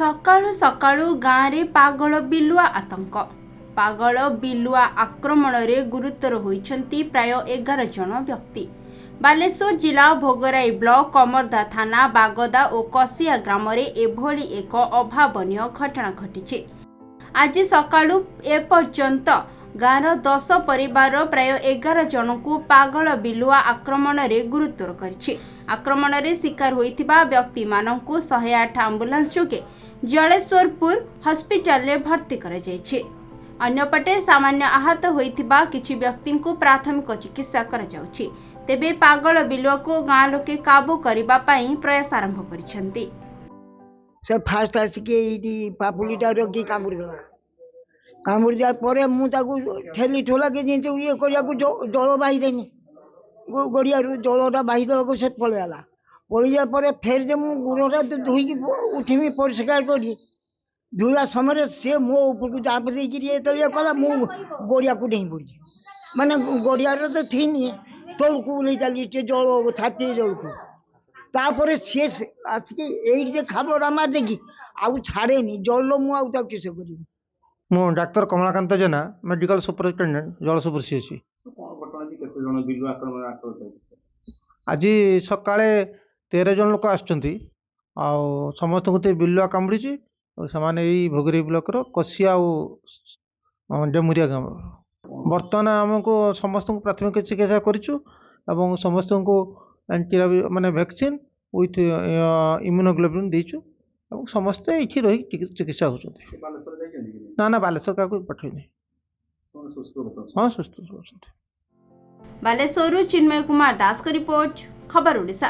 सकाळु सकाळु गाँव पागल बिलुआ आतंक पागल बिलुआ आक्रमण रे गुरुतर होइछंती प्राय 11 जन व्यक्ति। बालेश्वर जिला भोगराई ब्लॉक कमरदा थाना बागदा और कसिया ग्राम रे एभली एक अभावनीय घटना घटी। आज सकाळु एपर्यंत गाँवर 10 परिवार प्राय 11 जन को पागल बिलुआ आक्रमण रे गुरुतर करिछि। आक्रमण रे शिकार होइथिबा व्यक्ति माननकु 108 एम्बुलेंस जोगे जलेश्वरपुर हॉस्पिटल रे भर्ती करा जायछि। अन्यपटे सामान्य आहत होइथिबा किछि व्यक्ति को प्राथमिक चिकित्सा करा जाउछि। तेबे पागल बिलुआ को गाँ लोके काबू करिबा पई प्रयास आरंभ करिसेंती। से फास्ट आसिक पापुलीटा रोगी कामुड़ जा परे मु ताकू ठेली ठोला के जे ये करिया को जल बाही देनी गड़िया जलटा बाही देला से पळेला पळिया परे फेर जे मु गुरोटा धुई की उठिमी परिष्कार करी धुआ समय से मो ऊपर को चाप दे कि तलिया कला मु गड़िया को डेई पड़ी माने गड़िया रे तो थीनी तल को ले चली जल छाती जल को तापर से आसिक एई जे खाबड़ा मार देखी आउ छाड़ेनी जल मु आउ ता किसे करी मु डाक्टर कमलाकांत जेना मेडिकल सुपरिटेंडेंट जलसपुर सी अच्छी। आज सकाळे 13 जन लोक आसुचंती आउ समस्त को बिलुआ कामुड़ी से भोगरी ब्लॉक कसिया डेमुरिया गाँव बर्तमान आमको समस्त प्राथमिक चिकित्सा करूँ और समस्त को एंटी माने वैक्सीन विथ इम्यूनोग्लोबुलिन देचु और समस्ते ये रही चिकित्सा होती। ना बालेश्वर का पठेनी हाँ सुस्थ। बालेश्वर चिन्मय कुमार दास का रिपोर्ट खबर ओडिशा।